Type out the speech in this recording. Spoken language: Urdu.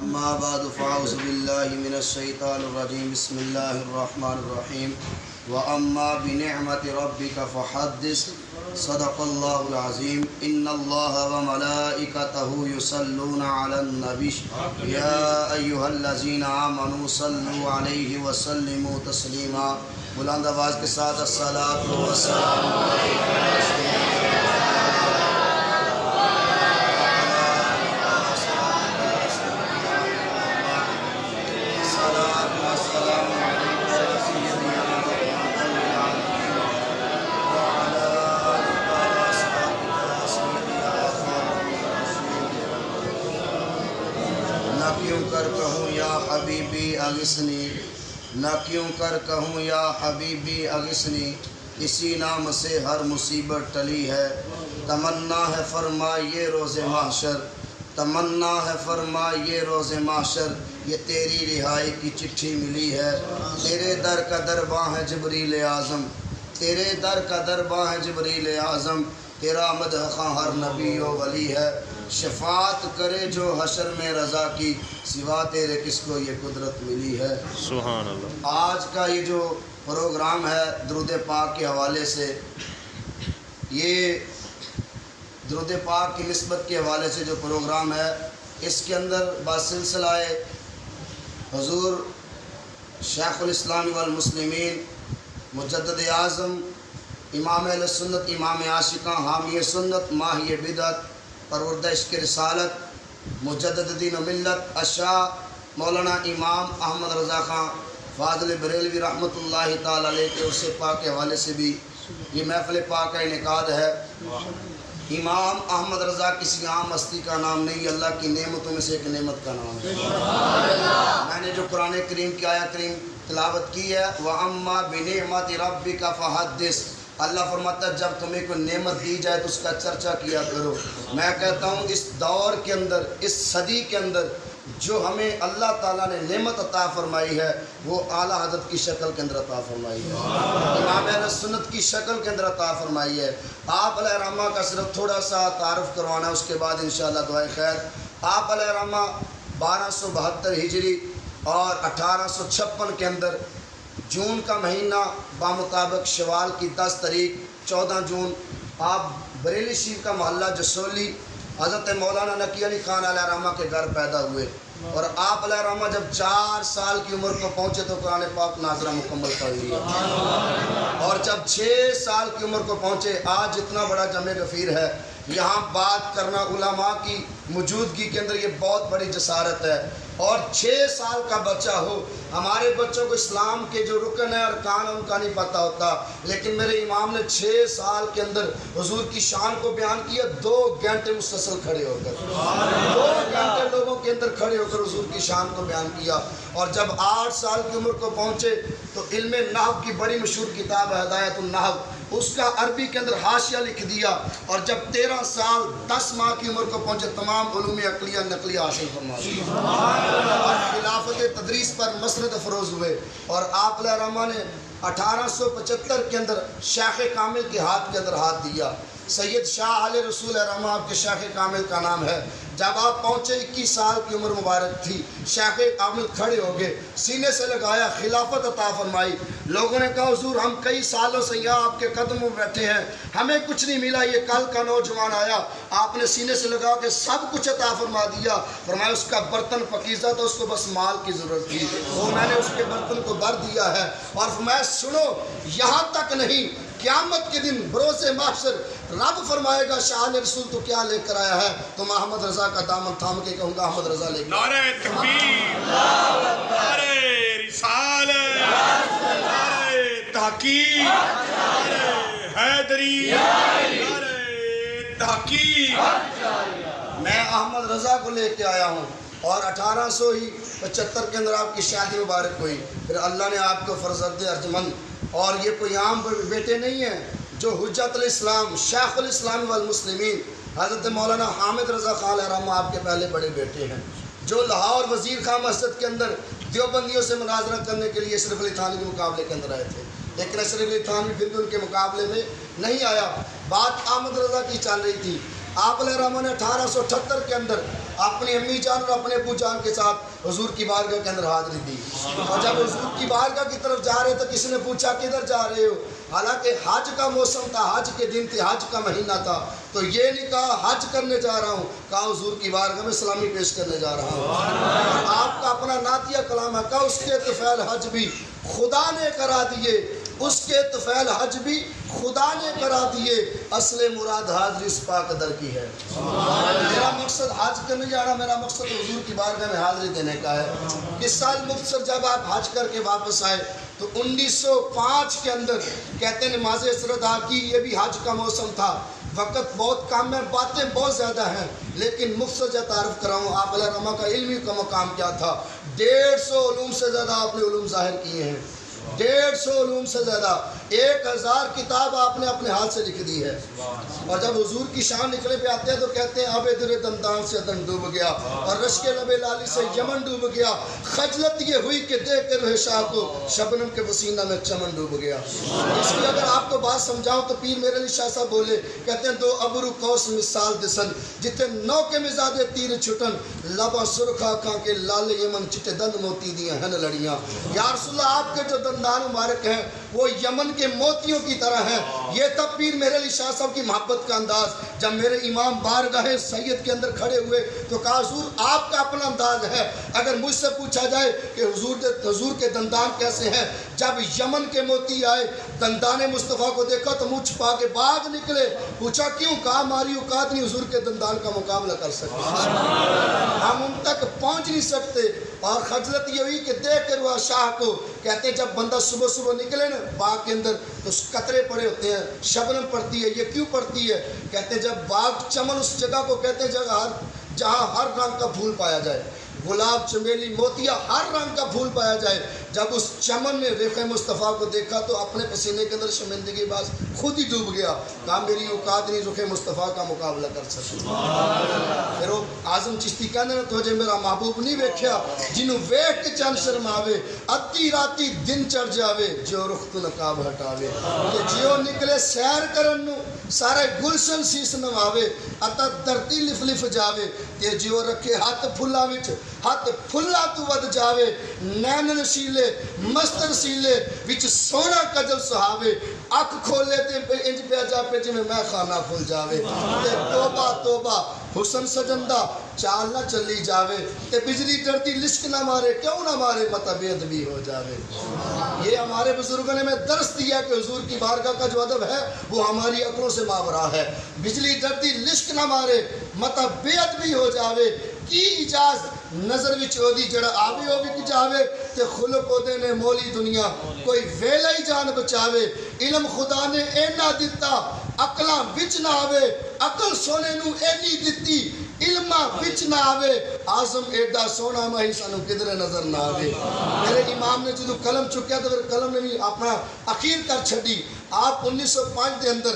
أما بعد فأعوذ بالله من الشيطان الرجيم بسم الله الرحمن الرحيم وأما بنعمة ربك فحدث صدق الله العظيم إن الله وملائكته يصلون على النبي يا أيها الذين آمنوا صلوا عليه وسلموا تسليما بلند آواز کے ساتھ الصلاۃ والسلام نہ کیوں کر کہوں یا حبیبی اغثنی نہ کیوں کر کہوں یا حبیبی اغثنی اسی نام سے ہر مصیبت ٹلی ہے تمنا ہے فرمائیے روز محشر تمنا ہے فرمائیے روز محشر یہ تیری رہائی کی چٹھی ملی ہے تیرے در کا درباں ہے جبریل اعظم تیرے در کا درباں ہے جبریل اعظم تیرا مدح خواں ہر نبی و ولی ہے شفاعت کرے جو حشر میں رضا کی سوا تیرے کس کو یہ قدرت ملی ہے سبحان اللہ۔ آج کا یہ جو پروگرام ہے درود پاک کے حوالے سے، یہ درود پاک کی نسبت کے حوالے سے جو پروگرام ہے اس کے اندر بسلسلہ حضور شیخ الاسلام والمسلمین مجدد اعظم امام اہل سنت امام عاشقاں حامی سنت ماہی بدعت پروردہ عشق رسالت مجدد دین و ملت اشاہ مولانا امام احمد رضا خان فاضل بریلوی رحمۃ اللہ تعالی علیہ کے عرص پاک کے حوالے سے بھی یہ محفل پاک کا انعقاد ہے۔ امام احمد رضا کسی عام ہستی کا نام نہیں، اللہ کی نعمتوں میں سے ایک نعمت کا نام ہے۔ میں نے جو قرآن کریم کی آیت کریم تلاوت کی ہے وَأَمَّا بِنِعْمَةِ رَبِّكَ فَحَدِّثْ، اللہ فرماتا ہے جب تمہیں کوئی نعمت دی جائے تو اس کا چرچا کیا کرو۔ میں کہتا ہوں اس دور کے اندر، اس صدی کے اندر جو ہمیں اللہ تعالیٰ نے نعمت عطا فرمائی ہے وہ اعلیٰ حضرت کی شکل کے اندر عطا فرمائی ہے، امام اہل سنت کی شکل کے اندر عطا فرمائی ہے۔ آپ علیہ الرحمہ کا صرف تھوڑا سا تعارف کروانا ہے، اس کے بعد انشاءاللہ دعائے خیر۔ آپ علیہ الرحمہ 1272 ہجری اور 1856 کے اندر جون کا مہینہ بامطابق شوال کی 10 تاریخ 14 جون آپ بریلی شریف کا محلہ جسولی حضرت مولانا نقی علی خان علیہ الرحمہ کے گھر پیدا ہوئے، اور آپ علیہ الرحمہ جب 4 سال کی عمر کو پہنچے تو قرآن پاک نازلہ مکمل کر لیا، اور جب 6 سال کی عمر کو پہنچے آج اتنا بڑا جمع غفیر ہے۔ یہاں بات کرنا علماء کی موجودگی کے اندر یہ بہت بڑی جسارت ہے، اور 6 سال کا بچہ ہو۔ ہمارے بچوں کو اسلام کے جو رکن ہے ارکان ان کا نہیں پتہ ہوتا، لیکن میرے امام نے 6 سال کے اندر حضور کی شان کو بیان کیا، 2 گھنٹے مسلسل کھڑے ہو کر 2 گھنٹے لوگوں کے اندر کھڑے ہو کر حضور کی شان کو بیان کیا۔ اور جب 8 سال کی عمر کو پہنچے تو علم نحو کی بڑی مشہور کتاب ہے ہدایت النحو، اس کا عربی کے اندر حاشیہ لکھ دیا، اور جب 13 سال 10 ماہ کی عمر کو پہنچے تمام علوم عقلیہ نقلیہ حاصل فرما لیا، اور خلافت تدریس پر مسند افروز ہوئے۔ اور آپ علیہ الرحمہ نے 1875 کے اندر شیخ کامل کے ہاتھ کے اندر ہاتھ دیا۔ سید شاہ علی رسول الرحمہ آپ کے شیخ کامل کا نام ہے۔ جب آپ پہنچے 21 سال کی عمر مبارک تھی، شیخ کامل کھڑے ہو گئے، سینے سے لگایا، خلافت عطا فرمائی۔ لوگوں نے کہا حضور ہم کئی سالوں سے یہاں آپ کے قدموں میں بیٹھے ہیں، ہمیں کچھ نہیں ملا، یہ کل کا نوجوان آیا، آپ نے سینے سے لگا کے سب کچھ عطا فرما دیا۔ فرمایا اس کا برتن پکیزہ تھا، اس کو بس مال کی ضرورت تھی، وہ میں نے اس کے برتن کو بھر دیا ہے۔ اور فرمایا سنو یہاں تک نہیں، قیامت کے دن بروز محشر رب فرمائے گا شاہ علیہ رسول تو کیا لے کر آیا ہے، تو میں احمد رضا کا دامن تھام کے کہوں گا احمد رضا لے کر نعرہ تکبیر، نعرہ رسالت، نعرہ تحقیق، نعرہ حیدری، نعرہ تحقیق۔ میں احمد رضا کو لے کے آیا ہوں، اور 1875 کے اندر آپ کی شادی مبارک ہوئی، پھر اللہ نے آپ کو فرزند ارجمند، اور یہ کوئی عام بیٹے نہیں ہیں، جو حجت الاسلام شیخ الاسلام والمسلمین حضرت مولانا حامد رضا خان علیہ الرحمہ آپ کے پہلے بڑے بیٹے ہیں، جو لاہور وزیر خان مسجد کے اندر دیوبندیوں سے مناظرہ کرنے کے لیے اشرف علی تھانوی کے مقابلے کے اندر آئے تھے، لیکن اشرف علی تھانوی پھر بھی ان کے مقابلے میں نہیں آیا۔ بات احمد رضا کی چل رہی تھی۔ آپ علیہ الرحمہ نے 1878 کے اندر اپنی امی جان اور اپنے ابو جان کے ساتھ حضور کی بارگاہ کے اندر حاضری دی، اور جب حضور کی بارگاہ کی طرف جا رہے تو کسی نے پوچھا کدھر جا رہے ہو؟ حالانکہ حج کا موسم تھا، حج کے دن تھے، حج کا مہینہ تھا، تو یہ نہیں کہا حج کرنے جا رہا ہوں، کہا حضور کی بارگاہ میں سلامی پیش کرنے جا رہا ہوں۔ آپ کا اپنا نعتیہ کلام ہے، کہا اس کے طفیل حج بھی خدا نے کرا دیے، اس کے طفیل حج بھی خدا نے کرا دیے، اصل مراد حاضری اس پاک در کی ہے۔ میرا مقصد حج کرنے جا رہا، میرا مقصد حضور کی بارگاہ میں حاضری دینے کا ہے۔ اس سال مختصر جب آپ حج کر کے واپس آئے تو 1905 کے اندر کہتے ہیں نماز عصر ادا کی، یہ بھی حج کا موسم تھا، وقت بہت کم ہے، باتیں بہت زیادہ ہیں، لیکن مختصر تعارف کراؤں آپ علیہ رحمہ کا علمی کا مقام کیا تھا۔ 150 علوم سے زیادہ آپ نے علوم ظاہر کیے ہیں، 150 علوم سے زیادہ، 1000 کتاب آپ نے اپنے ہاتھ سے لکھ دی ہے۔ اور جب حضور کی شان نکلے پہ آتے ہیں تو کہتے ہیں اب در دندان سے دن ڈوب گیا اور رشک لب لالی سے یمن ڈوب گیا، خجلت یہ ہوئی کہ دیکھ کے روح شاہ کو شبنم کے پسینہ میں چمن ڈوب گیا۔ اس لیے اگر آپ کو بات سمجھاؤں تو پیر میرے علی شاہ صاحب بولے، کہتے ہیں دو ابرو کوس مثال دسن جتنے نو کے مزادے تیر چھٹن، لبا سرخا کھا کے لال یمن چٹے دند موتی دیا ہیں لڑیاں۔ یا رسول اللہ آپ کے جو دندان مبارک ہیں وہ یمن کے موتیوں کی طرح ہیں۔ یہ تب پیر میرے علی شاہ صاحب کی محبت کا انداز، جب میرے امام بارگاہ سید کے اندر کھڑے ہوئے تو کہا حضور آپ کا اپنا انداز ہے، اگر مجھ سے پوچھا جائے کہ حضور کے دندان کیسے ہیں، جب یمن کے موتی آئے دندان مصطفیٰ کو دیکھا تو منہ چھپا کے باغ نکلے، پوچھا کیوں؟ کہا ہماری اوقات نہیں حضور کے دندان کا مقابلہ کر سکتے، ہم ان تک پہنچ نہیں سکتے۔ اور خجلت یہ ہوئی کہ دیکھ کر وہ شاہ کو، کہتے ہیں جب بندہ صبح صبح نکلے نا باغ کے اندر تو قطرے پڑے ہوتے ہیں، شبنم پڑتی ہے، یہ کیوں پڑتی ہے؟ کہتے ہیں جب باغ چمن اس جگہ کو کہتے ہیں جہاں ہر رنگ کا پھول پایا جائے، گلاب چمیلی موتیا ہر رنگ کا پھول پایا جائے، جب اس چمن نے ریخ مصطفیٰ کو دیکھا تو اپنے پسینے کے اندر شرمندگی باز خود ہی ڈوب گیا، کہا میری اوقات نہیں رخ مصطفیٰ کا مقابلہ کر سکتی۔ پھر وہ اعظم چشتی کہنے نا تو میرا محبوب نہیں ویکھیا جنہوں ویکھ کے چند شرماوے، ادھی راتی دن چڑھ جاوے جو رخ تو نقاب ہٹاوے، کہ جیو نکلے سیر کرن نو سارے گلشن سیس نواوے، اتا دھرتی لف لف جاوے، تے جیو رکھے ہاتھ پھلا وچ ہاتھ پھلا تو ود جاوے، نین نشیلے مستر سیلے وچ سونا کجل سہاوے، اکھ کھولے تے انج پہ جا پہ جی میں خانہ کھل جاوے، تے توبہ توبہ حسن سجندہ چال نہ چلی جاوے، تے بجلی ڈرتی لشک نہ مارے کیوں نہ مارے متبید بھی ہو جاوے۔ یہ ہمارے بزرگوں نے میں درس دیا کہ حضور کی بارگاہ کا جو ادب ہے وہ ہماری عقلوں سے ماورا ہے۔ بجلی ڈرتی لشک نہ مارے متبید بھی ہو جاوے، کی اجاز نظر وچ اودی جڑا آوے او وک جاوے، تے خلق اودے نے مولی دنیا کوئی ویلا ہی جان بچاوے، علم خدا نے اینا دیتا عقلاں وچ نہ آوے، عقل سونے نو اینی دتی علمہ وچ نہ آوے، آزم ایڈا سونا ماہی سانو کدھر نظر نہ آوے۔ میرے امام نے جدو قلم چکیا تو پھر قلم نے بھی اپنا اخیر کر چھڑی۔ آپ 1905 دے اندر